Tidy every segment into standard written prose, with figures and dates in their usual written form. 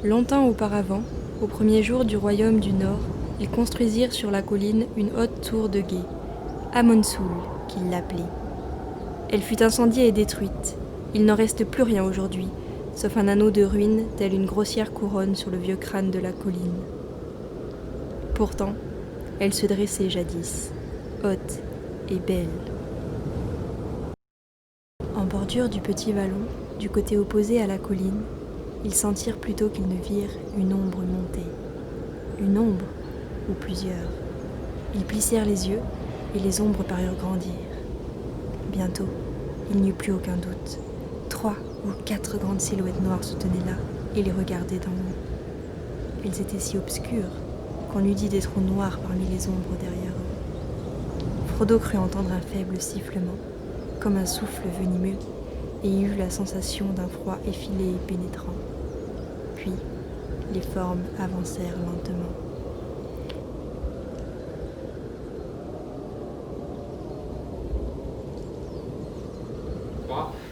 Longtemps auparavant, au premier jour du royaume du Nord, ils construisirent sur la colline une haute tour de guet, Amonsoul, qu'ils l'appelaient. Elle fut incendiée et détruite. Il n'en reste plus rien aujourd'hui, sauf un anneau de ruines tel une grossière couronne sur le vieux crâne de la colline. Pourtant, elle se dressait jadis, haute et belle. En bordure du petit vallon, du côté opposé à la colline, ils sentirent plutôt qu'ils ne virent une ombre monter. Une ombre, ou plusieurs. Ils plissèrent les yeux, et les ombres parurent grandir. Bientôt, il n'y eut plus aucun doute. 3 ou 4 grandes silhouettes noires se tenaient là, et les regardaient d'en haut. Ils étaient si obscurs qu'on eût dit des trous noirs parmi les ombres derrière eux. Frodo crut entendre un faible sifflement, comme un souffle venimeux, et y eut la sensation d'un froid effilé et pénétrant. Puis, les formes avancèrent lentement.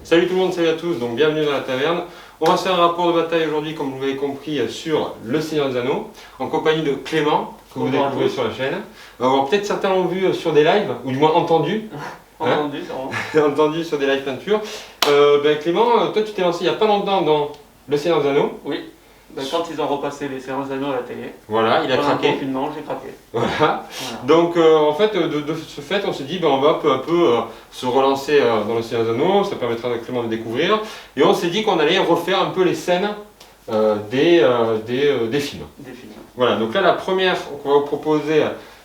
Salut tout le monde, salut à tous, donc bienvenue dans la taverne. On va se faire un rapport de bataille aujourd'hui, comme vous l'avez compris, sur Le Seigneur des Anneaux, en compagnie de Clément, que vous découvrez sur la chaîne. Alors peut-être certains l'ont vu sur des lives, ou du moins entendu. Entendu sur des lives peinture. Clément, toi tu t'es lancé il n'y a pas longtemps dans Le Seigneur des Anneaux. Oui, quand ils ont repassé les Seigneurs des Anneaux à la télé. Voilà, il a craqué. Pendant le confinement, j'ai craqué. Voilà. Donc en fait, de ce fait, on s'est dit, on va peu à peu se relancer dans Le Seigneur des Anneaux, ça permettra à Clément de découvrir. Et on s'est dit qu'on allait refaire un peu les scènes des films. Des films. Voilà, donc là la première qu'on va vous proposer,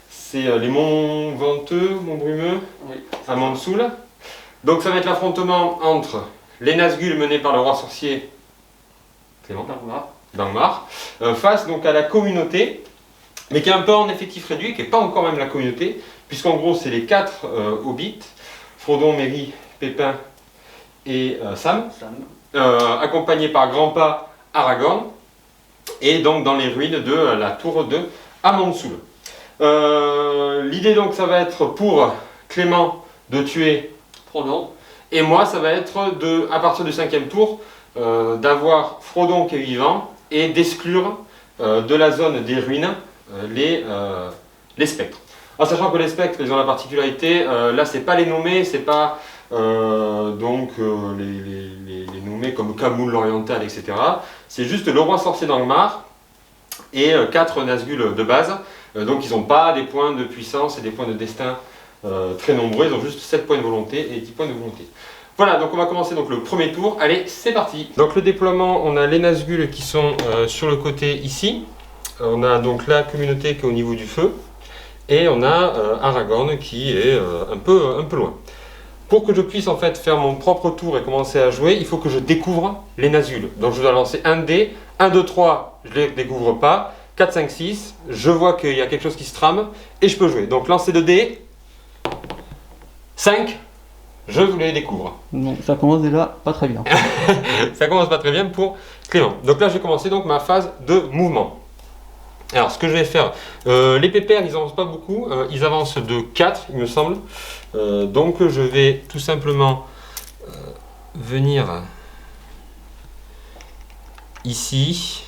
c'est les monts venteux, monts brumeux, Oui, à Amonsoul. Donc ça va être l'affrontement entre les Nazgûl menés par le roi sorcier Clément d'Angmar, face donc à la communauté, mais qui est un peu en effectif réduit, qui n'est pas encore même la communauté, puisqu'en gros c'est les 4 hobbits, Frodon, Merry, Pépin et Sam, accompagnés par Grandpa, Aragorn, et donc dans les ruines de la tour de Amonsoul. L'idée donc ça va être pour Clément de tuer Frodon. Et moi ça va être à partir du 5e tour d'avoir Frodon qui est vivant et d'exclure de la zone des ruines les spectres. En sachant que les spectres ils ont la particularité, là c'est pas les nommer, c'est pas les nommer comme Khamûl l'oriental, etc. C'est juste le roi sorcier d'Angmar et 4 Nazgûl de base. Donc ils n'ont pas des points de puissance et des points de destin très nombreux, ils ont juste 7 points de volonté et 10 points de volonté. Voilà, donc on va commencer donc le premier tour. Allez, c'est parti. Donc le déploiement, on a les Nazgûl qui sont sur le côté ici. On a donc la communauté qui est au niveau du feu. Et on a Aragorn qui est un peu loin. Pour que je puisse en fait faire mon propre tour et commencer à jouer, il faut que je découvre les Nazgûl. Donc je dois lancer un dé. 1, 2, 3, je ne les découvre pas. 4, 5, 6, je vois qu'il y a quelque chose qui se trame et je peux jouer. Donc lancer de dés. 5. Je vous les découvre. Donc ça commence déjà pas très bien. Ça commence pas très bien pour Clément. Donc là, j'ai commencé donc ma phase de mouvement. Alors, ce que je vais faire, les pépères, ils avancent pas beaucoup. Ils avancent de 4, il me semble. Donc, je vais tout simplement venir ici.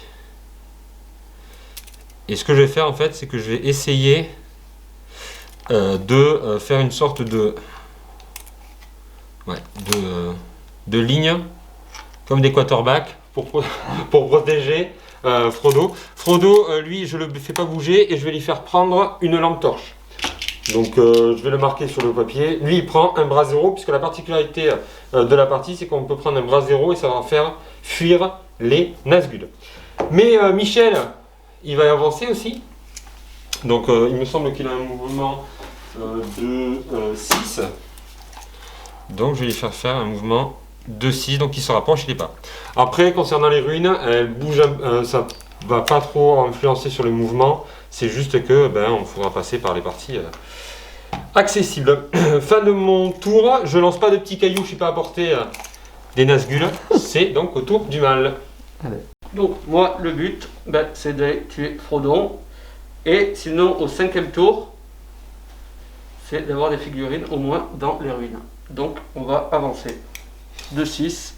Et ce que je vais faire, en fait, c'est que je vais essayer de faire une sorte de ligne, comme des quarterbacks, pour protéger Frodo. Frodo, lui, je ne le fais pas bouger et je vais lui faire prendre une lampe torche. Donc je vais le marquer sur le papier. Lui, il prend un bras zéro, puisque la particularité de la partie, c'est qu'on peut prendre un bras zéro et ça va faire fuir les Nazgûl. Mais Michel, il va avancer aussi. Donc il me semble qu'il a un mouvement de 6. Donc je vais lui faire un mouvement de 6, donc il se rapproche, il n'est pas. Après, concernant les ruines, elles bougent, ça ne va pas trop influencer sur le mouvement. C'est juste que on faudra passer par les parties accessibles. Fin de mon tour, je lance pas de petits cailloux, je ne suis pas à portée des Nazgûl. C'est donc au tour du mal. Allez. Donc moi, le but, c'est de tuer Frodon. Et sinon, au 5e tour, c'est d'avoir des figurines au moins dans les ruines. Donc on va avancer de 6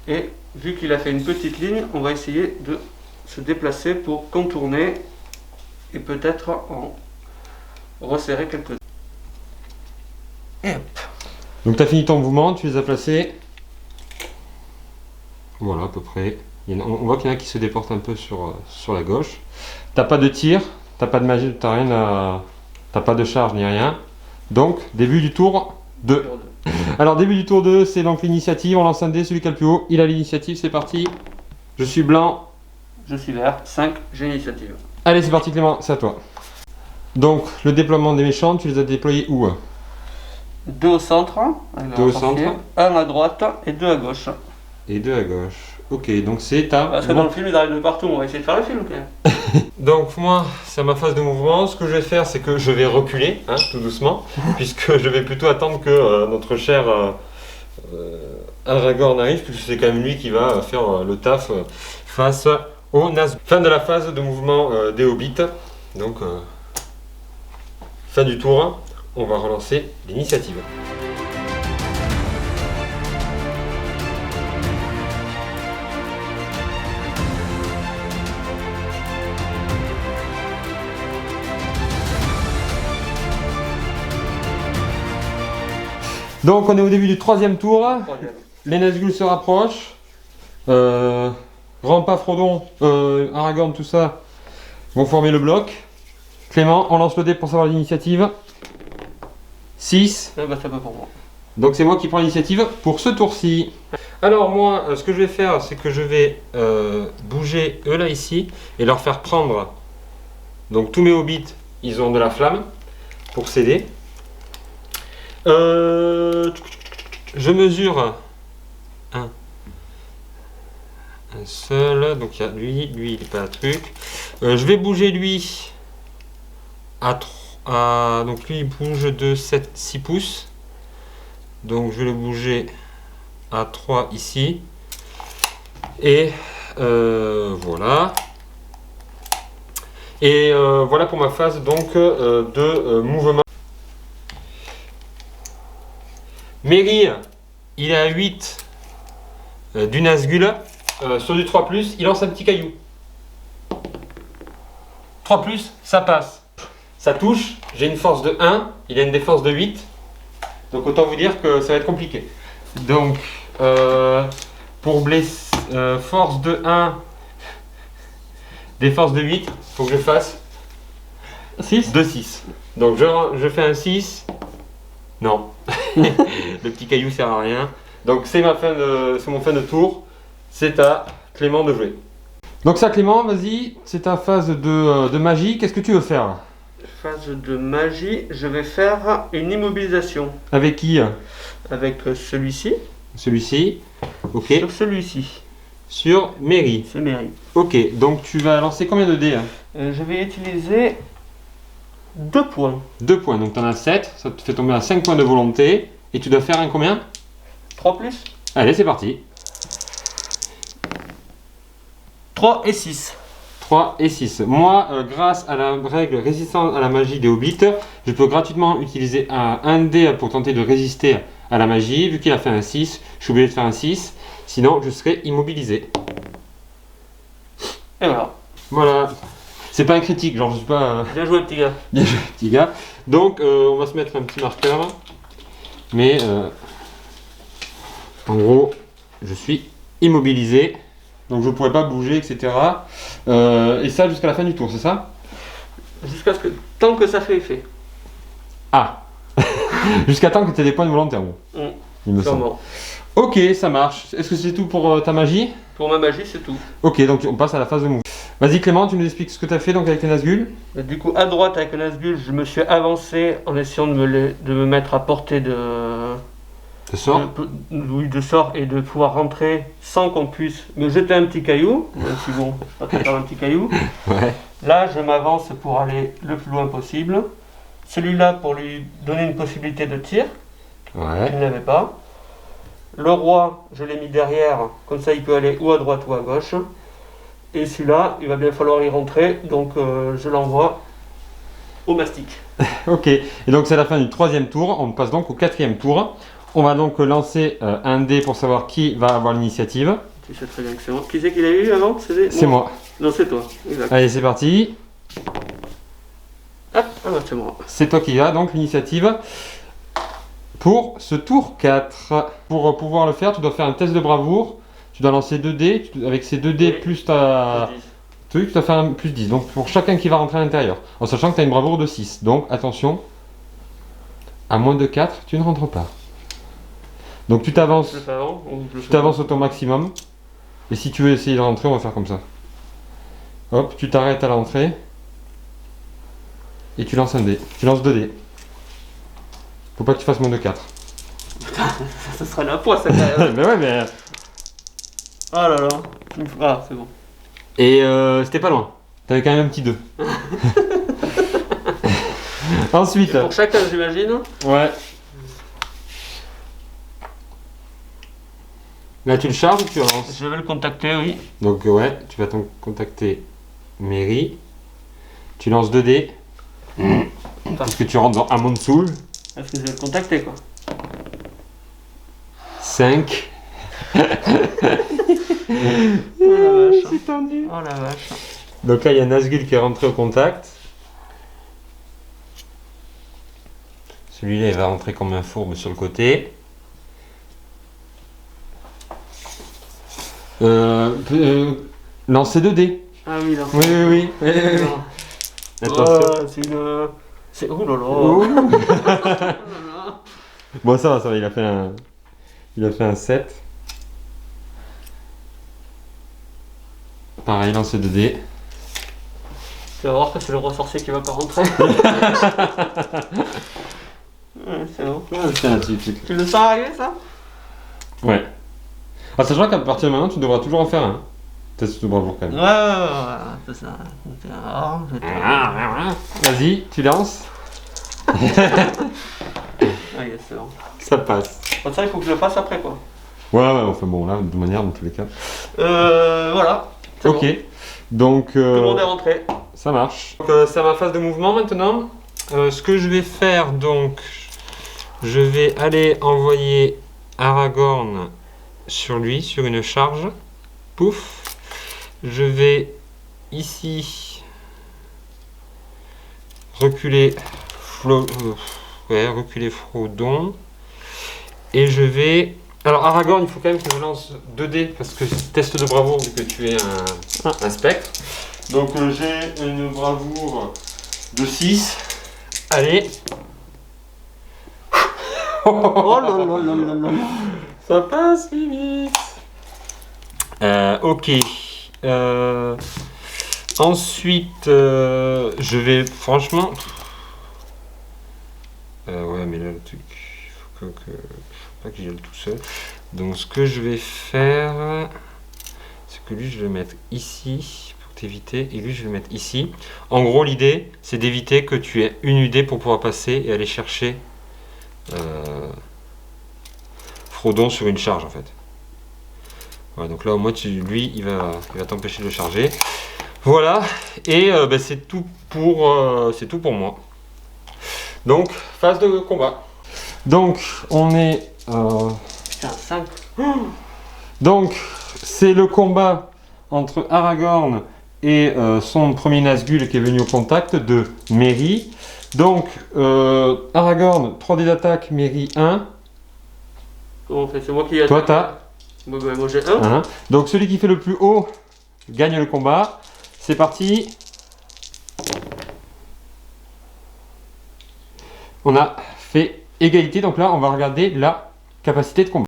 Et vu qu'il a fait une petite ligne, on va essayer de se déplacer pour contourner et peut-être en resserrer quelques-uns. Et hop. Donc tu as fini ton mouvement, tu les as placés. Voilà à peu près. On voit qu'il y en a qui se déportent un peu sur la gauche. T'as pas de tir, t'as pas de magie, t'as pas de charge ni rien. Donc début du tour 2. Alors début du tour 2, c'est donc l'initiative, on lance un dé, celui qui a le plus haut, il a l'initiative, c'est parti. Je suis blanc. Je suis vert, 5, j'ai l'initiative. Allez c'est parti Clément, c'est à toi. Donc le déploiement des méchants, tu les as déployés où? 2 au centre, 2 au centre. 1 à droite et 2 à gauche. Et 2 à gauche. Ok, donc c'est ta... Parce que dans le film, il arrive de partout, on va essayer de faire le film quand même. Donc moi, c'est à ma phase de mouvement. Ce que je vais faire, c'est que je vais reculer, hein, tout doucement, puisque je vais plutôt attendre que notre cher Aragorn arrive, puisque c'est quand même lui qui va faire le taf face au Nazgûl. Fin de la phase de mouvement des Hobbits. Donc, fin du tour, on va relancer l'initiative. Donc on est au début du troisième tour, les Nazgûl se rapprochent, Rampa, Frodon, Aragorn, tout ça vont former le bloc. Clément, on lance le dé pour savoir l'initiative. 6. Ah bah, c'est pas pour moi. Donc c'est moi qui prends l'initiative pour ce tour-ci. Alors moi, ce que je vais faire, c'est que je vais bouger eux là ici et leur faire prendre. Donc tous mes hobbits, ils ont de la flamme pour s'aider. Je mesure un seul, donc il y a lui il n'est pas un truc. Je vais bouger lui à 3, donc lui il bouge de 6 pouces. Donc je vais le bouger à 3 ici. Et voilà. Et voilà pour ma phase donc de mouvement. Merry, il est à 8 du Nazgûl. Sur du 3+, il lance un petit caillou. 3+, ça passe. Ça touche, j'ai une force de 1, il a une défense de 8. Donc autant vous dire que ça va être compliqué. Donc, pour blesser, force de 1, défense de 8, il faut que je fasse 6 de 6. Donc je fais un 6. Non. Le petit caillou sert à rien. Donc c'est mon fin de tour. C'est à Clément de jouer. Donc ça Clément, vas-y, c'est ta phase de magie. Qu'est-ce que tu veux faire? Phase de magie, je vais faire une immobilisation. Avec qui? Avec celui-ci. Celui-ci. Ok. Sur celui-ci. Sur Merry. C'est Merry. Ok, donc tu vas lancer combien de dés? Je vais utiliser 2 points. 2 points, donc tu en as 7. Ça te fait tomber à 5 points de volonté. Et tu dois faire un combien? 3+. Allez, c'est parti. 3 et 6. 3 et 6. Moi, grâce à la règle résistance à la magie des Hobbits, je peux gratuitement utiliser un dé pour tenter de résister à la magie. Vu qu'il a fait un 6, je suis obligé de faire un 6. Sinon, je serai immobilisé. Et voilà. Voilà. C'est pas un critique, genre je suis pas... Bien joué petit gars. Bien joué petit gars. Donc, on va se mettre un petit marqueur. Mais, en gros, je suis immobilisé. Donc je ne pourrais pas bouger, etc. Et ça jusqu'à la fin du tour, c'est ça? Jusqu'à ce que... Tant que ça fait effet. Ah. Jusqu'à temps que tu aies des points de volontaire. Bon. Il me semble. Ok, ça marche. Est-ce que c'est tout pour ta magie? Pour ma magie, c'est tout. Ok, donc on passe à la phase de mouvement. Vas-y Clément, tu nous expliques ce que tu as fait donc avec les Nazgûl. Du coup, à droite avec les Nazgûl, je me suis avancé en essayant de me mettre à portée de sort. De sort et de pouvoir rentrer sans qu'on puisse me jeter un petit caillou. Même si bon, je peux pas faire un petit caillou. Ouais. Là, je m'avance pour aller le plus loin possible. Celui-là pour lui donner une possibilité de tir. Ouais. Il n'avait pas. Le roi, je l'ai mis derrière, comme ça il peut aller ou à droite ou à gauche. Et celui-là, il va bien falloir y rentrer, donc je l'envoie au mastic. Ok, et donc c'est la fin du troisième tour, on passe donc au quatrième tour. On va donc lancer un dé pour savoir qui va avoir l'initiative. Tu sais très bien que c'est moi. Qui c'est qui l'a eu avant? C'est moi. Non, c'est toi. Exact. Allez, c'est parti. Hop, ah bah, c'est moi. C'est toi qui as donc l'initiative pour ce tour 4. Pour pouvoir le faire, tu dois faire un test de bravoure. Tu dois lancer 2 dés. Avec ces 2 dés Oui. plus ta truc, tu dois faire un plus 10. Donc pour chacun qui va rentrer à l'intérieur. En sachant que tu as une bravoure de 6. Donc attention, à moins de 4, tu ne rentres pas. Donc tu t'avances. Je le fais avant ou je le Tu fais t'avances au ton maximum. Et si tu veux essayer de rentrer, on va faire comme ça. Hop, tu t'arrêtes à l'entrée. Et tu lances un dé. Tu lances 2 dés. Faut pas que tu fasses moins de 4. Ça sera la poisse, ça quand même. Mais ouais, mais. Oh là là. Ah, c'est bon. Et c'était pas loin. T'avais quand même un petit 2. Ensuite. Pour chacun, j'imagine. Ouais. Là, tu le charges ou tu relances? Je vais le contacter, oui. Donc, ouais, tu vas donc contacter Mary. Tu lances 2 dés. Parce que tu rentres dans Amon Soul. Est-ce que je vais le contacter, quoi? 5. Oh la vache. C'est tendu. Oh la vache. Donc là, il y a Nazgûl qui est rentré au contact. Celui-là, il va rentrer comme un fourbe sur le côté. Lancer 2 dés. Ah oui, là. Oui. Attention. Oh, c'est une... C'est... Oh là là. Ouh. Oh là là. Bon, ça va, il a fait un 7. Pareil, lancer 2 dés. Tu vas voir que c'est le roi sorcier qui va pas rentrer. Ouais, c'est bon. Tu le sens arriver, ça? Ouais. Ah, sachant qu'à partir de maintenant, tu devras toujours en faire un. Test de bravoure quand même. Ouais, c'est ça. Vas-y, tu lances. Ah, yes, c'est bon. Ça passe. Bon, ça, il faut que je le fasse après, quoi. Ouais, enfin bon, là, de manière, dans tous les cas. Voilà. C'est Ok. bon. Donc, Tout le monde est rentré. ça marche. Donc, c'est à ma phase de mouvement maintenant. Ce que je vais faire, donc, je vais aller envoyer Aragorn sur lui, sur une charge. Pouf. Je vais ici reculer Frodon. Et je vais... Alors Aragorn, il faut quand même que je lance 2 dés parce que c'est test de bravoure vu que tu es un spectre. Donc j'ai une bravoure de 6. Allez. Oh là là là là là. Ça passe limite. Ok. Ensuite, je vais franchement... ouais, mais là, le truc, il faut faut pas que j'y aille tout seul. Donc, ce que je vais faire, c'est que lui, je vais le mettre ici pour t'éviter, et lui, je vais le mettre ici. En gros, l'idée, c'est d'éviter que tu aies une UD pour pouvoir passer et aller chercher Frodon sur une charge, en fait. Voilà, donc là, au moins, lui, il va t'empêcher de le charger. Voilà, et c'est tout pour moi. Donc, phase de combat. Donc, on est... Putain, 5. Donc, c'est le combat entre Aragorn et son premier Nazgûl qui est venu au contact de Merry. Donc, Aragorn, 3D d'attaque, Merry 1. Comment on fait? C'est moi qui ai... Toi, t'as Moi j'ai 1. 1. Donc, celui qui fait le plus haut gagne le combat. C'est parti. On a fait égalité, donc là on va regarder la capacité de combat.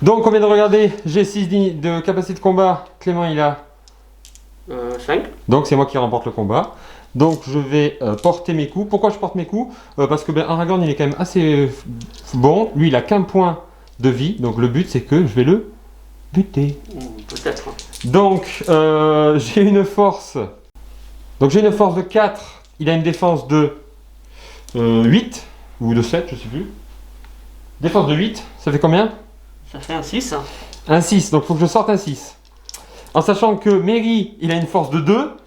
Donc on vient de regarder, j'ai 6 de capacité de combat, Clément il a 5. donc c'est moi qui remporte le combat. Donc je vais porter mes coups. Pourquoi je porte mes coups? Parce que Aragorn il est quand même assez bon, lui il a qu'un point de vie, donc le but c'est que je vais le buter. Peut-être. Donc j'ai une force. Donc j'ai une force de 4, il a une défense de 8 ou de 7, je sais plus. Défense de 8, ça fait combien? Ça fait un 6. Un 6, donc il faut que je sorte un 6. En sachant que Merry, il a une force de 2.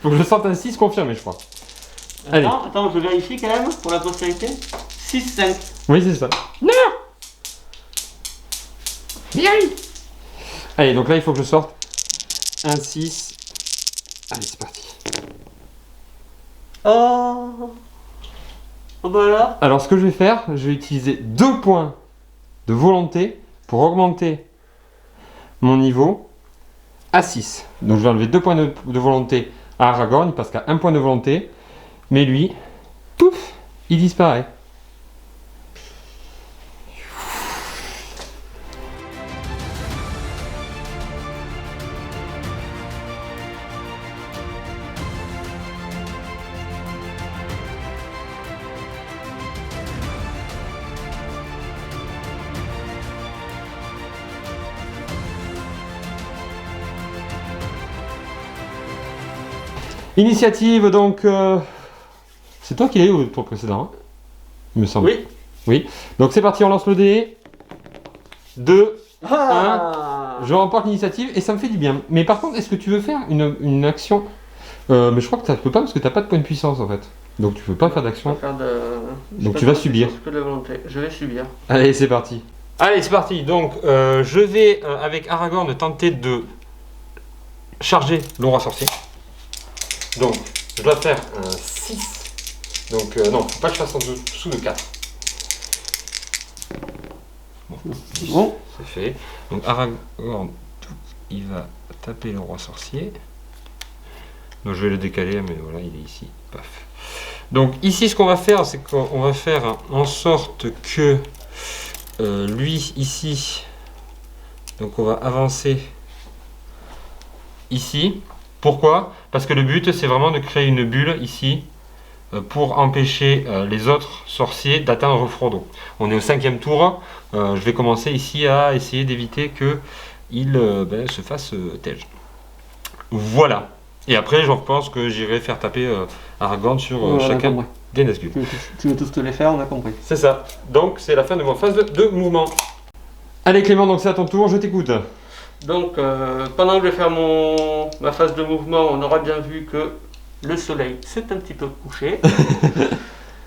Faut que je sorte un 6 confirmé, je crois. Allez. Attends, je vérifie quand même pour la postérité. 6-5. Oui, c'est ça. Non. Bien. Allez, donc là, il faut que je sorte un 6. Allez, c'est parti. Oh. Voilà. Alors, ce que je vais faire, je vais utiliser 2 points de volonté pour augmenter mon niveau à 6. Donc, je vais enlever 2 points de volonté à Aragorn, il passe qu'à 1 point de volonté. Mais lui, pouf, il disparaît. Initiative, donc... C'est toi qui l'as eu au tour précédent, hein, il me semble. Oui. Oui. Donc c'est parti, on lance le dé. 2, Ah. 1. Je remporte l'initiative et ça me fait du bien. Mais par contre, est-ce que tu veux faire une action mais je crois que tu peux pas parce que tu n'as pas de point de puissance en fait. Donc tu peux pas faire d'action. Donc tu vas subir. Que de volonté. Je vais subir. Allez, c'est parti. Allez, c'est parti. Donc je vais avec Aragorn tenter de charger le roi sorcier. Donc je dois faire un 6. Donc non, faut pas que je fasse en dessous de 4. Bon, c'est fait. Donc Aragorn, il va taper le roi sorcier. Donc je vais le décaler, mais voilà, il est ici. Paf. Donc ici, ce qu'on va faire, c'est qu'on va faire en sorte que lui, ici, donc on va avancer ici. Pourquoi? Parce que le but, c'est vraiment de créer une bulle ici pour empêcher les autres sorciers d'atteindre Frodo. On est au 5e tour. Je vais commencer ici à essayer d'éviter qu'il se fasse tège. Voilà. Et après, je pense que j'irai faire taper Aragorn sur chacun des Nazgûl. Tu veux tous te les faire, on a compris. C'est ça. Donc, c'est la fin de ma phase de mouvement. Allez Clément, donc c'est à ton tour, je t'écoute. Donc, pendant que je vais faire ma phase de mouvement, on aura bien vu que le soleil s'est un petit peu couché.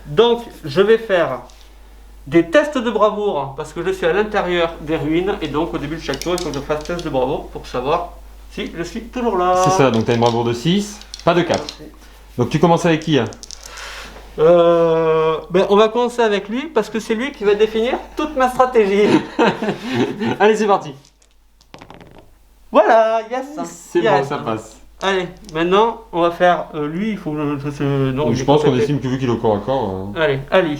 Donc, je vais faire des tests de bravoure, parce que je suis à l'intérieur des ruines, et donc au début de chaque tour, il faut que je fasse test de bravoure pour savoir si je suis toujours là. C'est ça, donc tu as une bravoure de 6, pas de 4. Donc tu commences avec qui on va commencer avec lui, parce que c'est lui qui va définir toute ma stratégie. Allez, c'est parti. Voilà, yes. C'est bon, ça passe. Allez, maintenant, on va faire lui, il faut que je pense qu'on estime que vu qu'il est au corps à corps... Allez, allez.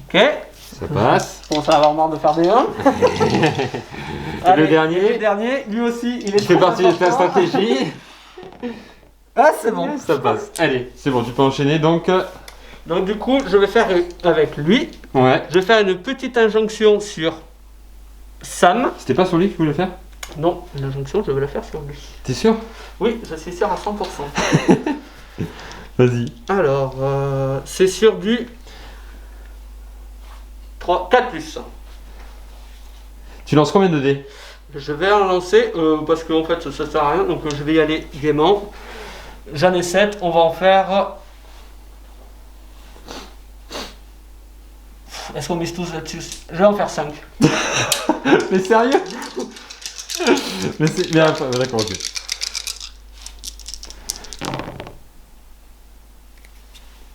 Ok. Ça passe. Je commence à avoir marre de faire des 1. Et le dernier. Le dernier, lui aussi, il fait partie de ta stratégie. Ah, c'est bon. Ça passe. Allez, c'est bon, tu peux enchaîner donc. Donc du coup, je vais faire avec lui. Ouais. Je vais faire une petite injonction sur Sam. C'était pas sur lui que tu voulais faire? Non, l'injonction, je vais la faire sur lui. T'es sûr? Oui, je suis sûr à 100%. Vas-y. Alors, c'est sur du 4 plus. Tu lances combien de dés? Je vais en lancer, parce qu'en fait ça sert à rien, donc je vais y aller gaiement. J'en ai 7, on va en faire... Est-ce qu'on mise tous là-dessus? Je vais en faire 5. Mais sérieux? Mais d'accord, ok.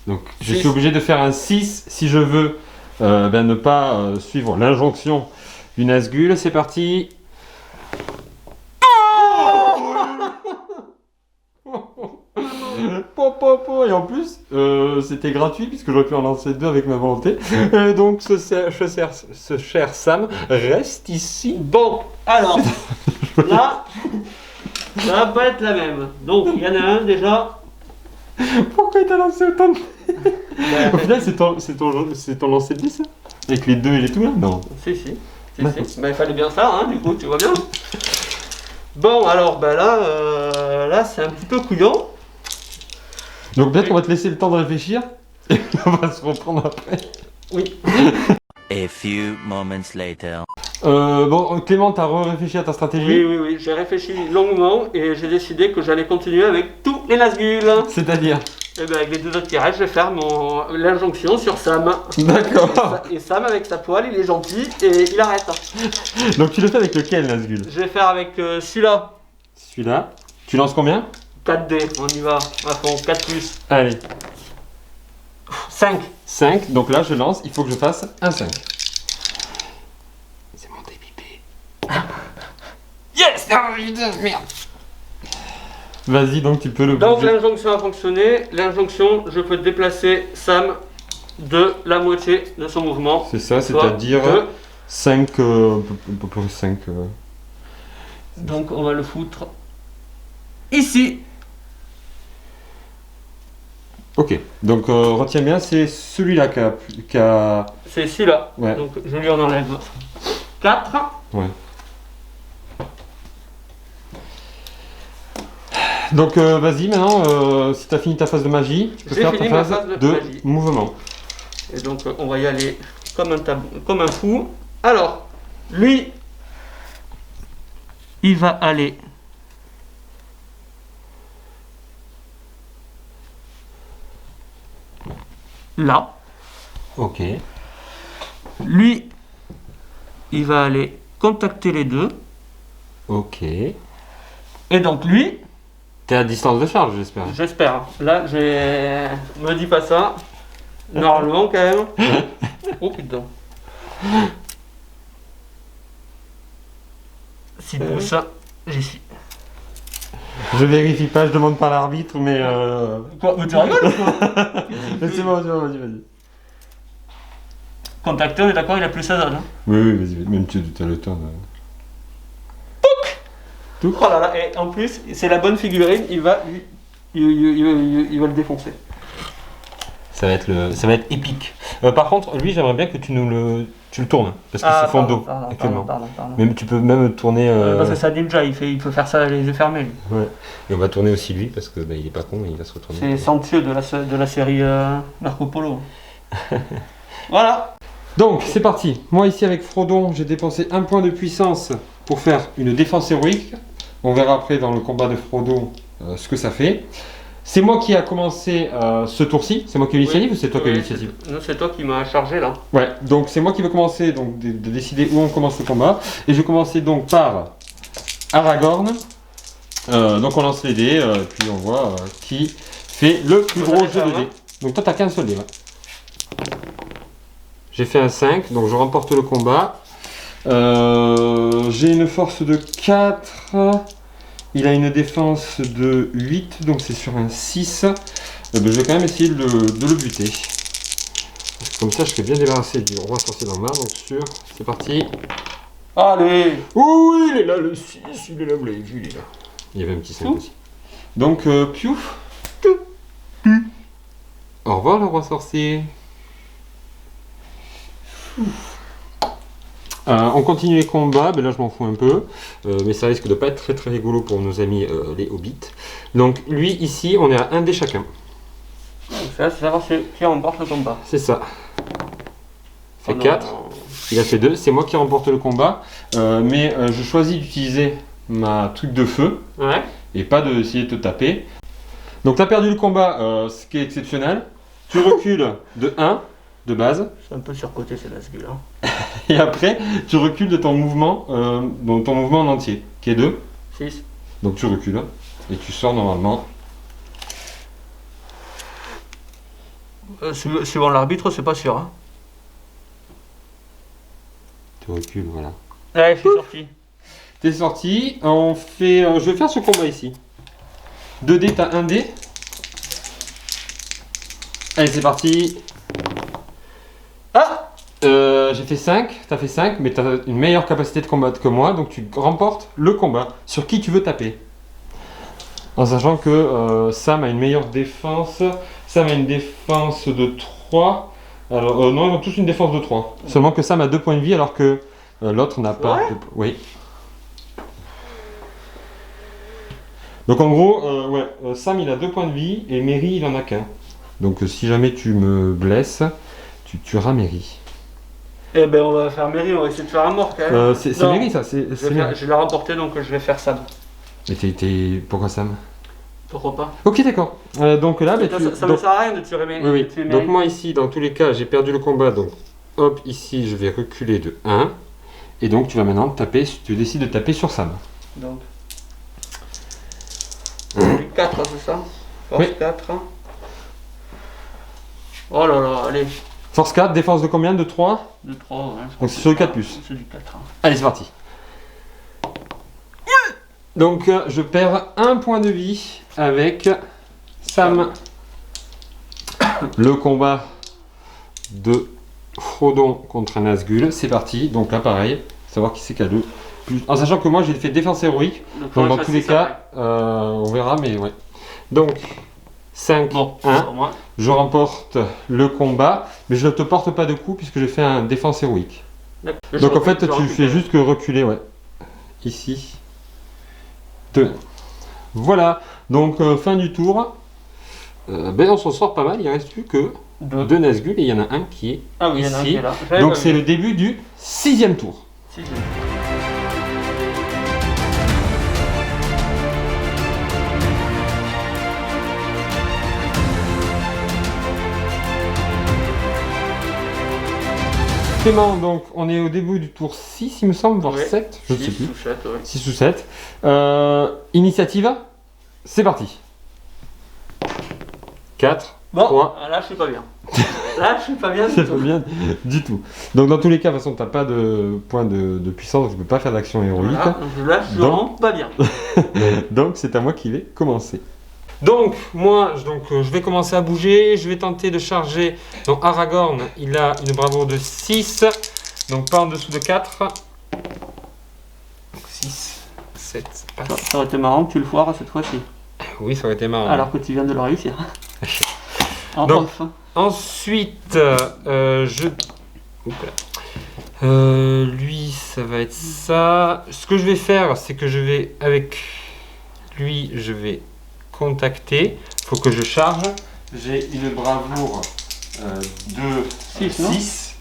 Donc je suis obligé de faire un 6 si je veux ne pas suivre l'injonction du Nazgûl. C'est parti. Et en plus, c'était gratuit puisque j'aurais pu en lancer 2 avec ma volonté. Donc ce cher Sam reste ici. Bon, alors, là, ça va pas être la même. Donc, il y en a un déjà. Pourquoi t'as lancé autant de... Au final, c'est ton lancer de 10 ça? Avec les 2 et les tout là? Non. Si. Bah, il fallait bien ça, hein, du coup, tu vois bien. Bon, alors, là, c'est un petit peu couillon. Donc peut-être qu'on va te laisser le temps de réfléchir et on va se reprendre après. Oui. A few moments later. Bon, Clément, t'as réfléchi à ta stratégie? Oui, j'ai réfléchi longuement et j'ai décidé que j'allais continuer avec tous les Nazgûl. C'est-à-dire? Et bien avec les deux autres qui restent, je vais faire l'injonction sur Sam. D'accord. Et Sam avec sa poêle, il est gentil et il arrête. Donc tu le fais avec lequel, Nazgul? Je vais faire avec celui-là. Celui-là. Tu lances combien? 4D, on y va à fond, 4 plus. Allez. 5. 5, donc là je lance, il faut que je fasse un 5. C'est monté pipé. Yes! Ah, putain, merde. Vas-y, donc tu peux le Donc bouger. l'injonction a fonctionné. L'injonction, je peux déplacer Sam de la moitié de son mouvement. C'est ça, Soit c'est-à-dire de- 5... à peu près 5... Donc on va le foutre ici. Ok, donc retiens bien, c'est celui-là qui a... C'est celui-là. Ouais. Donc je lui en enlève 4. Ouais. Donc vas-y maintenant, si tu as fini ta phase de magie, tu peux J'ai faire ta fini ma phase phase de de magie. mouvement. Et donc on va y aller comme comme un fou. Alors, lui, il va aller là. Ok. Lui, il va aller contacter les deux. Ok. Et donc lui, T'es à distance de charge, j'espère. j'espère. Là, me dis pas ça. Normalement, quand même. Oh putain. Si pour ça, j'y suis. Je vérifie pas, je demande pas à l'arbitre, mais... Quoi, mais tu rigoles ou quoi? Mais c'est bon, vas-y. Contacter, on est d'accord, il a plus sa zone. Hein. Oui, vas-y, même tu as le temps. Oh là là, et en plus, c'est la bonne figurine, il va le défoncer. Ça va être épique. Par contre, lui, j'aimerais bien que tu le tournes, parce que c'est fond d'eau, actuellement. Pardon. Même, tu peux même tourner... Parce que ça ninja, il peut faire ça les yeux fermés. Lui. Ouais. Et on va tourner aussi lui, parce que il est pas con, il va se retourner. C'est Santieux de la série Marco Polo. Voilà. Donc, c'est parti. Moi, ici, avec Frodon, j'ai dépensé 1 point de puissance pour faire une défense héroïque. On verra après dans le combat de Frodon ce que ça fait. C'est moi qui a commencé ce tour-ci. C'est moi qui ai l'initiative ou c'est toi qui as l'initiative? Non, c'est toi qui m'as chargé là. Ouais, donc c'est moi qui vais commencer donc, de décider où on commence le combat. Et je vais commencer donc par Aragorn. Donc on lance les dés, puis on voit qui fait le plus Vous gros avez jeu ça, de hein dés. Donc toi t'as qu'un seul dé. Ouais. J'ai fait un 5, donc je remporte le combat. J'ai une force de 4. Il a une défense de 8, donc c'est sur un 6. Je vais quand même essayer de le buter. Parce que comme ça, je serai bien débarrassé du roi sorcier dans le mar, donc sûr. C'est parti. Allez. Oh, il est là, le 6, il est là, vous l'avez vu, il est là. Il y avait un petit 5 aussi. Donc, piouf. Au revoir, le roi sorcier. On continue les combats, ben là je m'en fous un peu, mais ça risque de pas être très rigolo pour nos amis les hobbits. Donc lui ici on est à 1 dé chacun. Ça, c'est savoir qui remporte le combat. C'est ça. Fait Oh non. 4, il a fait 2, c'est moi qui remporte le combat, mais je choisis d'utiliser ma truc de feu Ouais. et pas d'essayer de te taper. Donc tu as perdu le combat, ce qui est exceptionnel. Tu recules de 1 de base. C'est un peu surcoté, c'est la gueule. Hein. Et après, tu recules de ton mouvement en entier, qui est 2. 6. Donc tu recules et tu sors normalement. Suivant l'arbitre, c'est pas sûr. Hein. Tu recules, voilà. Ouais, je suis sorti. T'es sorti, on fait. Je vais faire ce combat ici. 2 dés, t'as 1 dé. Allez, c'est parti. Ah. J'ai fait 5, t'as fait 5, mais t'as une meilleure capacité de combattre que moi, donc tu remportes le combat. Sur qui tu veux taper? En sachant que Sam a une meilleure défense. Sam a une défense de 3. Alors, non, ils ont tous une défense de 3. Seulement que Sam a 2 points de vie alors que l'autre n'a pas. Ouais. Oui. Donc en gros, Sam il a 2 points de vie et Merry il en a qu'un. Donc si jamais tu me blesses, tu tueras Merry. Eh ben on va faire Merry, on va essayer de faire un mort quand même. C'est Non. Merry ça, c'est Merry. Je l'ai remporté donc je vais faire ça. Mais pourquoi Sam? Pourquoi pas? Ok, d'accord. Donc là, Ça me donc- sert à rien de tuer mes. oui, de tuer oui. mes- Donc moi ici, dans tous les cas, j'ai perdu le combat. Donc hop, ici, je vais reculer de 1. Et donc tu vas maintenant taper, tu décides de taper sur Sam. Donc. 4, c'est ça? Force Oui. 4. Oh là là, allez. Force 4, défense de combien? De 3? De 3, ouais. Donc c'est sur le 4 plus. C'est du 4. Allez, c'est parti. Donc je perds 1 point de vie avec Sam. Le combat de Frodon contre un Nazgûl, c'est parti. Donc là pareil, savoir qui c'est qui a le plus. En sachant que moi j'ai fait défense héroïque. Donc dans tous les cas, on verra, mais ouais. Donc 5, Bon, 1. pour moi. Je remporte le combat, mais je ne te porte pas de coup puisque j'ai fait un défense héroïque. Donc en fait, tu fais juste que reculer, ouais. Ici. 2. Voilà. Donc fin du tour. Ben on s'en sort pas mal. Il ne reste plus que 2 Nazgûl et il y en a un qui est Ah oui, il y en a un ici. qui est là. Donc c'est le début du 6e tour. Si, si. Clément, donc on est au début du tour 6, il me semble, voire Ouais. 7, je ne sais 6 plus. ou 7, ouais. 6 ou 7. Initiative, c'est parti. 4, Bon, 3. là je suis pas bien. Là je suis pas bien C'est du pas tout. bien du tout. Donc dans tous les cas, de toute façon, tu n'as pas de point de puissance, donc tu ne peux pas faire d'action héroïque. Voilà, là je suis Donc- vraiment pas bien. Donc c'est à moi qui vais commencer. Donc moi, je vais commencer à bouger, je vais tenter de charger. Donc Aragorn, il a une bravoure de 6, donc pas en dessous de 4. Donc 6, 7, Ça, ça aurait été marrant que tu le foires cette fois-ci. oui, ça aurait été marrant. Alors que tu viens de le réussir. Donc- Enfin. Ensuite, lui, ça va être ça. Ce que je vais faire, c'est que je vais, avec lui, je vais contacter. Il faut que je charge. J'ai une bravoure de 6, non 6.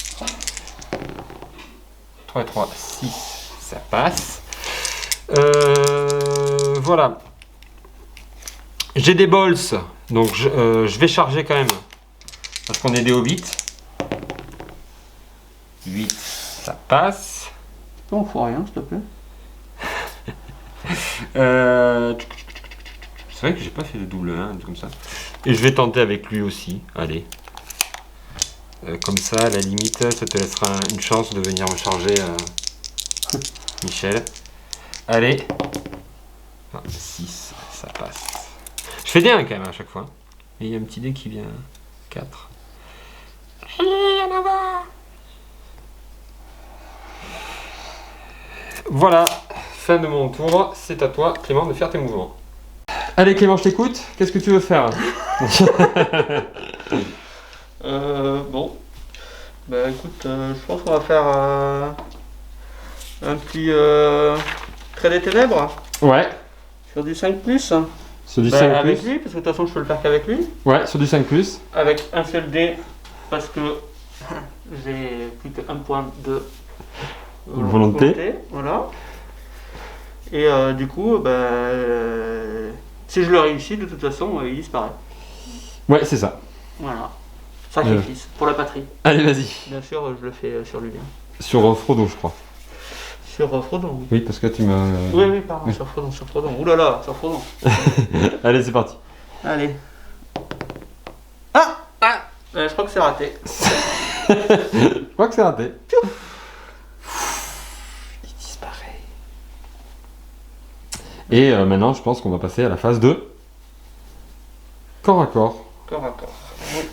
3 et 3, 6, ça passe. Voilà. J'ai des bols, donc je vais charger quand même. Parce qu'on est des hobbits. 8, ça passe. On fout rien, s'il te plaît. C'est vrai que j'ai pas fait de double 1, comme ça. Et je vais tenter avec lui aussi. Allez. Comme ça, à la limite, ça te laissera une chance de venir me charger, Michel. Allez. 6, ça passe. Je fais des 1 quand même à chaque fois. Et il y a un petit dé qui vient. 4. Allez, en avant. Voilà, fin de mon tour. C'est à toi, Clément, de faire tes mouvements. Allez, Clément, je t'écoute. Qu'est-ce que tu veux faire? Bon. Bah écoute, je pense qu'on va faire un petit trait des ténèbres Ouais, sur du 5+. sur du Bah, 5+. avec lui, parce que de toute façon je peux le faire qu'avec lui. Ouais, sur du 5+. Avec un seul dé, parce que j'ai plus qu'un point de Volonté. Voilà. Et du coup, si je le réussis, de toute façon, il disparaît. Ouais, c'est ça. Voilà. Sacrifice pour la patrie. Allez, vas-y. Bien sûr, je le fais sur lui. Sur Frodo, je crois. Sur Frodon, oui. Oui, parce que tu m'as... Oui, pardon, Oui. sur Frodon. Ouh là là, sur Frodon. Allez, c'est parti. Allez. Ah je crois que c'est raté. Je crois que c'est raté. Il disparaît. Et maintenant, je pense qu'on va passer à la phase de corps à corps. Corps à corps.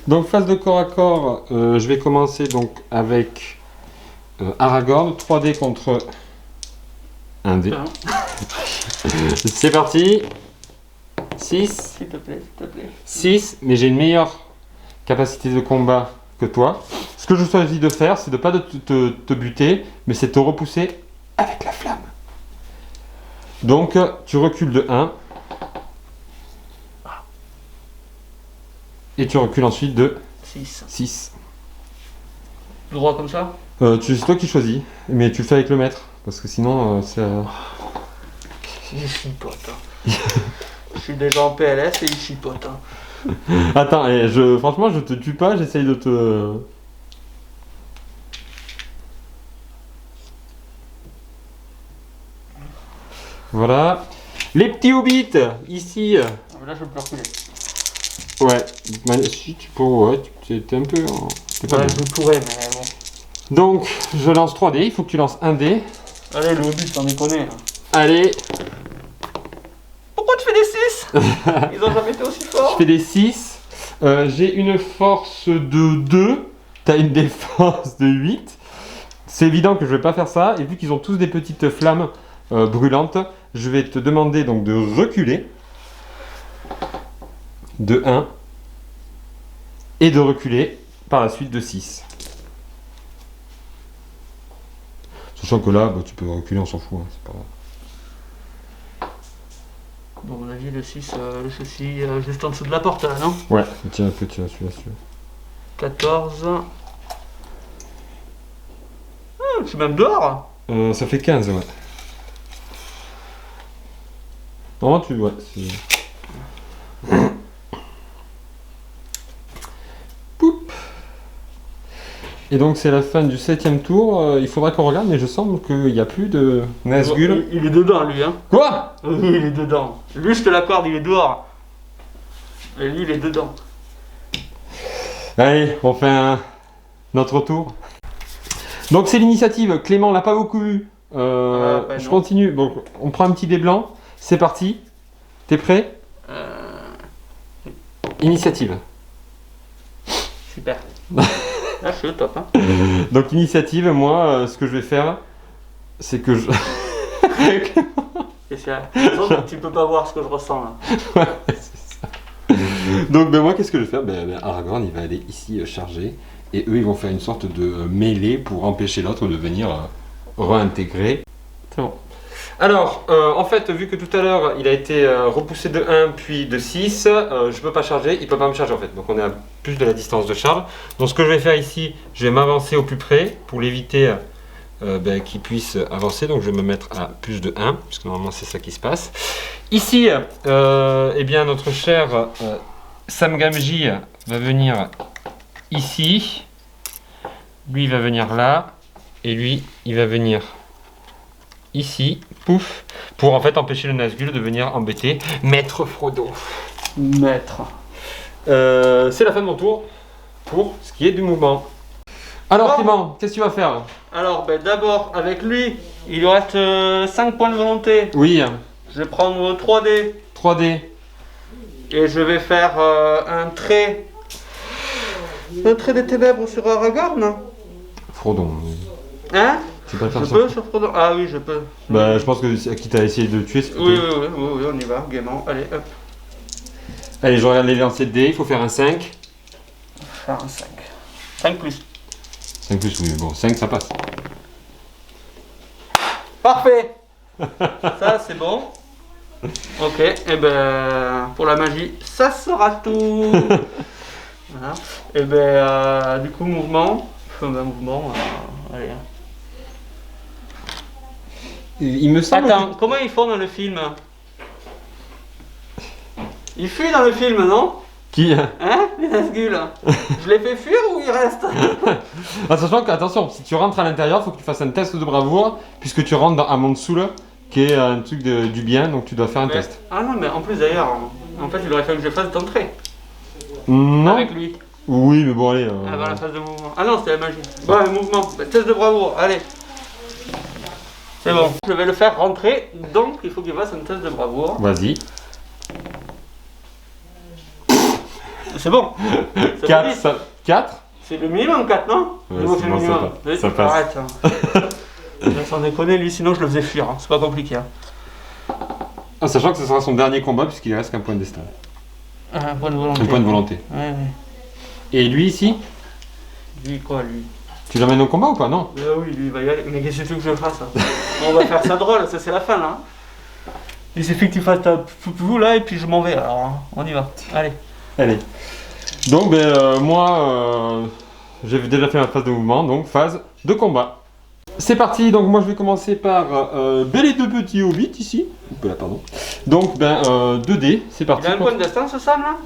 Donc, phase de corps à corps, je vais commencer donc avec Aragorn, 3D contre 1D. Hein, C'est parti. 6. s'il te plaît, s'il te plaît. 6, mais j'ai une meilleure capacité de combat que toi. Ce que je choisis de faire, c'est de pas te buter, mais c'est de te repousser avec la flamme. Donc, tu recules de 1. Et tu recules ensuite de 6. 6. Droit comme ça. C'est toi qui choisis, mais tu le fais avec le maître, parce que sinon, c'est... Je suis pas, Je suis déjà en PLS et il chipote. Hein. Attends, franchement, je te tue pas, j'essaye de te... Voilà. Les petits hobbits, ici. Là, je peux reculer. Ouais, si tu pourrais, ouais, t'es un peu... T'es pas Ouais, bien. je pourrais, mais bon. Donc, je lance 3 dés, il faut que tu lances un dé. Allez, le Hobbit, on y connaît. Allez, Pourquoi tu fais des 6? Ils ont jamais été aussi je forts. fais des 6. J'ai une force de 2. T'as une défense de 8. C'est évident que je vais pas faire ça. Et vu qu'ils ont tous des petites flammes brûlantes, je vais te demander donc de reculer. De 1. Et de reculer par la suite de 6. Sachant que là, bah, tu peux reculer, on s'en fout. Hein, c'est pas grave. Bon, à mon avis, le 6, le souci, juste en dessous de la porte, là, non? Ouais, tiens un peu, tiens, celui-là. 14. Je suis même dehors. Ça fait 15, ouais. Normalement, ouais, c'est... Poup. Et donc, c'est la fin du 7ème tour. Il faudra qu'on regarde, mais je sens qu'il n'y a plus de Nazgûl. Il est dedans, lui, hein. Quoi? Oui, il est dedans. Lui, je te l'accorde, il est dehors. Et lui, il est dedans. Allez, on fait notre tour. Donc, c'est l'initiative. Clément l'a pas beaucoup eu. Bah, je non. continue. Donc, on prend un petit dé blanc. C'est parti. T'es prêt? Initiative. Super. Là, je suis au top, hein. Donc, initiative, moi, ce que je vais faire, c'est que je... Et c'est là. De toute façon, tu peux pas voir ce que je ressens, là. Ouais, c'est ça. Donc, ben, moi, qu'est-ce que je vais faire? Aragorn, il va aller ici charger. Et eux, ils vont faire une sorte de mêlée pour empêcher l'autre de venir réintégrer. C'est bon. Alors, en fait, vu que tout à l'heure, il a été repoussé de 1 puis de 6, je peux pas charger, il peut pas me charger en fait. Donc on est à plus de la distance de charge. Donc ce que je vais faire ici, je vais m'avancer au plus près pour l'éviter qu'il puisse avancer. Donc je vais me mettre à plus de 1, puisque normalement c'est ça qui se passe. Ici, eh bien, notre cher Sam Gamgee va venir ici. Lui, il va venir là. Et lui, il va venir ici, pouf, pour en fait empêcher le Nazgûl de venir embêter Maître Frodo. Maître. C'est la fin de mon tour pour ce qui est du mouvement. Alors Bon. Clément, qu'est-ce que tu vas faire? Alors, ben, d'abord, avec lui, il lui reste 5 points de volonté. Oui, Je vais prendre 3D 3D. et je vais faire un trait. Un trait des ténèbres sur Aragorn. Frodon. Hein? Tu peux pas Je faire ça? peux sur Frodon? Ah oui, je peux. Bah, je pense que qui t'a essayé de tuer, c'est plutôt... Oui, on y va, gaiement. Allez, hop. Allez, je regarde les lancers de dés, il faut faire un 5. Faire un 5. 5 plus. 5 plus, oui, bon, 5 ça passe. Parfait. Ça, c'est bon. Ok, et ben pour la magie, ça sera tout. Voilà. Et ben du coup, mouvement. Mouvement, allez. Il me semble Attends, comment ils font dans le film? Ils fuient dans le film, non? Qui? Hein, les Nazgûl? Je les fais fuir ou ils restent? Ah, sachant que, attention, si tu rentres à l'intérieur, il faut que tu fasses un test de bravoure, puisque tu rentres dans Amon Soul, qui est un truc du bien, donc tu dois faire un test. Ah non, mais en plus d'ailleurs, en fait, il aurait fallu que je fasse d'entrée Non? avec lui. Oui, mais bon, allez. Avant la phase de mouvement. Ah non, c'était la magie. Bon, le mouvement. Bah, test de bravoure, allez. C'est bon. Je vais le faire rentrer, donc il faut qu'il fasse un test de bravoure. Vas-y. C'est bon. Ça 4, va vite. 4. C'est le minimum 4, non? Ouais, Moi, c'est c'est bon, le ça minimum. passe. Ça passe. Arrête. Hein. Sans déconner, lui, sinon je le faisais fuir. Hein. C'est pas compliqué. Hein. Ah, sachant que ce sera son dernier combat, puisqu'il reste qu'un point de destin. Un point de volonté. Un point de volonté. Ouais. Et lui ici, Lui, quoi, lui? tu l'emmènes au combat ou pas? Non? Oui, lui, il va y aller. Mais qu'est-ce que tu veux que je fasse? Hein? On va faire ça drôle, ça c'est la fin, là. Il suffit que tu fasses ta poupou, là, et puis je m'en vais. Alors, hein. On y va. Allez. Allez. Donc, moi, j'ai déjà fait ma phase de mouvement, donc phase de combat. C'est parti, donc moi je vais commencer par les deux petits hobbits ici. Là, pardon. Donc 2D, c'est parti. Il a un point de destin ce Sam là?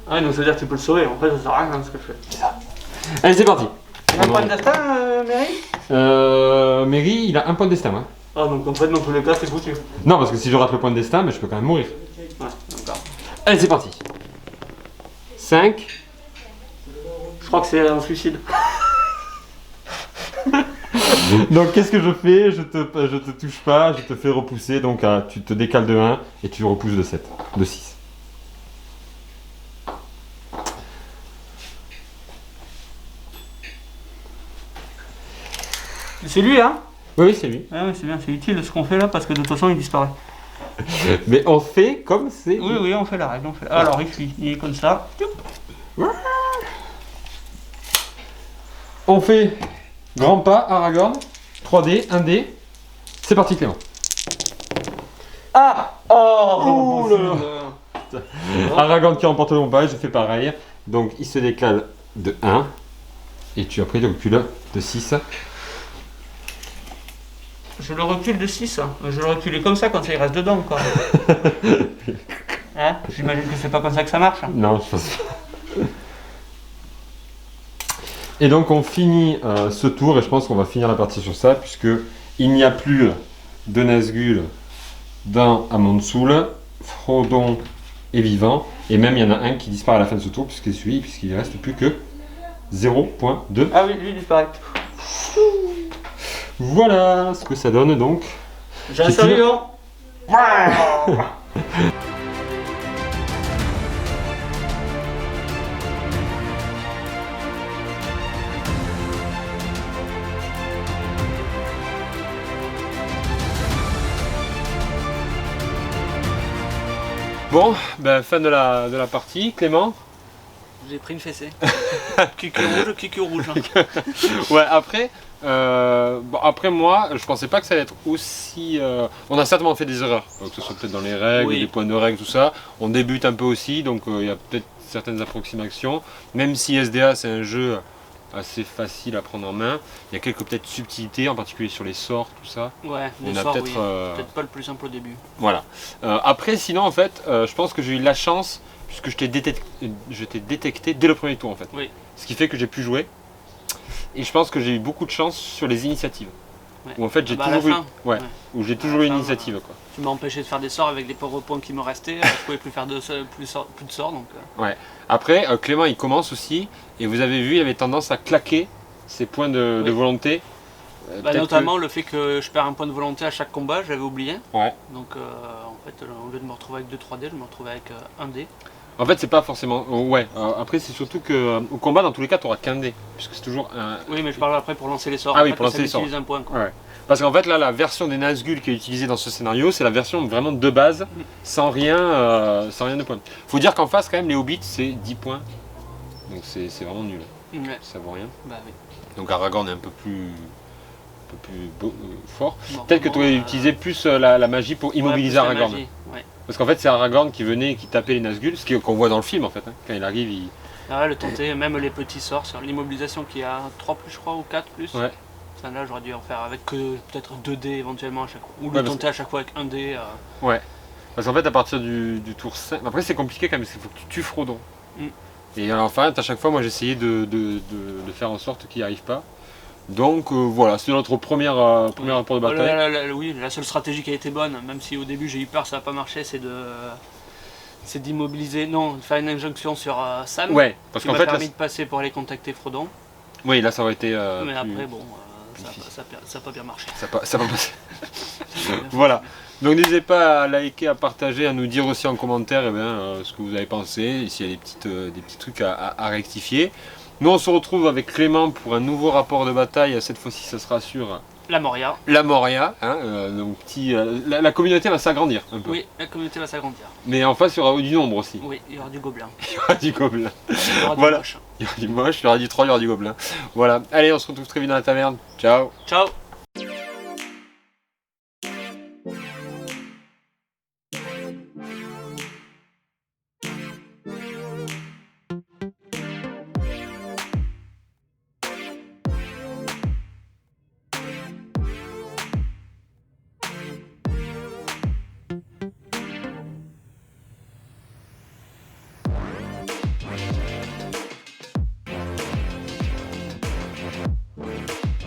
Ah non, ça veut dire que tu peux le sauver, en fait ça sert à rien ce que je fais. C'est ça. Allez, c'est parti. Il a un point de destin, Mary? Mary, il a un point de destin, ouais. Ah donc en fait dans tous les cas c'est foutu. Non, parce que si je rate le point de destin, je peux quand même mourir. Ouais, d'accord. Allez, c'est parti. 5. Je crois que c'est un suicide. Donc qu'est-ce que je fais? Je te touche pas, je te fais repousser, donc tu te décales de 1 et tu repousses de 7, de 6. C'est lui hein? Oui, c'est lui. Ah oui c'est bien, c'est utile ce qu'on fait là parce que de toute façon il disparaît. Mais on fait comme c'est. Oui, on fait la règle. Alors il fuit, il est comme ça. On fait grand pas, Aragorn, 3D, 1D. C'est parti Clément. Ah! Oh! Ouh là là. Aragorn qui remporte le combat, je fais pareil. Donc il se décale de 1. Et tu après tu recules de 6. Je le recule de 6. Je le reculais comme ça quand il reste dedans quoi. Hein? J'imagine que c'est pas comme ça que ça marche. Non, je pense pas. Et donc on finit ce tour et je pense qu'on va finir la partie sur ça puisque il n'y a plus de Nazgûl dans Amansul, Frodon est vivant et même il y en a un qui disparaît à la fin de ce tour puisqu'il ne reste plus que 0.2. Ah oui, lui il disparaît. Voilà ce que ça donne donc. J'ai un survivant. Bon, fin de la partie, Clément. J'ai pris une fessée. Kiku rouge. Ouais, après moi, je pensais pas que ça allait être aussi. On a certainement fait des erreurs, que ce soit peut-être dans les règles, Oui. les points de règles, tout ça. On débute un peu aussi, donc il y a peut-être certaines approximations. Même si SDA c'est un jeu assez facile à prendre en main, il y a quelques peut-être subtilités, en particulier sur les sorts, tout ça. Ouais, On les a sorts, peut-être, oui. Peut-être pas le plus simple au début. Voilà. Après, sinon, en fait, je pense que j'ai eu la chance, puisque je t'ai détecté dès le premier tour, en fait. Oui. Ce qui fait que j'ai pu jouer. Et je pense que j'ai eu beaucoup de chance sur les initiatives. Ouais. Où en fait, j'ai Ah bah, à la toujours eu, fin. ouais, Ouais. où j'ai À toujours la eu une fin, initiative, quoi. Tu m'as empêché de faire des sorts avec les pauvres points qui me restaient. Je pouvais plus faire plus de sorts donc. Après, Clément, il commence aussi, et vous avez vu, il avait tendance à claquer ses points de Oui. volonté. Peut-être Notamment le fait que je perds un point de volonté à chaque combat, j'avais oublié. Ouais. Donc en fait, au lieu de me retrouver avec 2-3D, je me retrouvais avec 1D. En fait, c'est pas forcément. Ouais. Après, c'est surtout que au combat, dans tous les cas, tu n'auras qu'un dé, puisque c'est toujours un. Oui, mais je parle après pour lancer les sorts. Ah oui, Après, pour lancer ça les sorts. utilise un point. Quoi. Ouais. Parce qu'en fait, là, la version des Nazgûl qui est utilisée dans ce scénario, c'est la version vraiment de base, sans rien de point. Faut dire qu'en face, quand même, les Hobbits, c'est 10 points. Donc c'est vraiment nul. Ouais. Ça vaut rien. Bah oui. Donc Aragorn est un peu plus fort. Bon, Peut-être que tu aurais utilisé plus la magie pour immobiliser ouais, plus la Aragorn. magie, ouais. Parce qu'en fait, c'est Aragorn qui venait et qui tapait les Nazgûl, ce qu'on voit dans le film en fait. Hein. Quand il arrive, il. Ah ouais, le tenter, même les petits sorts sur l'immobilisation qui a 3 plus, je crois, ou 4 plus. Ouais. Ça là, j'aurais dû en faire avec que peut-être 2D éventuellement à chaque fois. Ou Ouais, le tenter à chaque fois avec 1D. Ouais. Parce qu'en fait, à partir du tour 5. Après, c'est compliqué quand même, parce qu'il faut que tu tues Frodon. Mm. Et enfin, à chaque fois, moi j'essayais de faire en sorte qu'il n'y arrive pas. Donc voilà, c'est notre premier rapport de bataille. Oui, la seule stratégie qui a été bonne, même si au début j'ai eu peur, ça n'a pas marché, c'est d'immobiliser, non, de faire une injonction sur Sam. Ouais, parce qui qu'en m'a fait, permis de passer pour aller contacter Frodon. oui, là ça aurait été. Mais plus- après, bon, difficile. ça n'a pas bien marché. Ça va passer. Voilà. Donc n'hésitez pas à liker, à partager, à nous dire aussi en commentaire ce que vous avez pensé, et s'il y a des petits trucs à rectifier. Nous on se retrouve avec Clément pour un nouveau rapport de bataille. Cette fois-ci, ça sera sur La Moria. la Moria. Hein, donc la communauté va s'agrandir un peu. Oui, la communauté va s'agrandir. Mais en face, il y aura du nombre aussi. Oui, il y aura du gobelin. Il y aura du gobelin. Il y aura du Voilà. moche. Il y aura du moche, il y aura du troll, il y aura du gobelin. Voilà. Allez, on se retrouve très vite dans la taverne. Ciao. Ciao.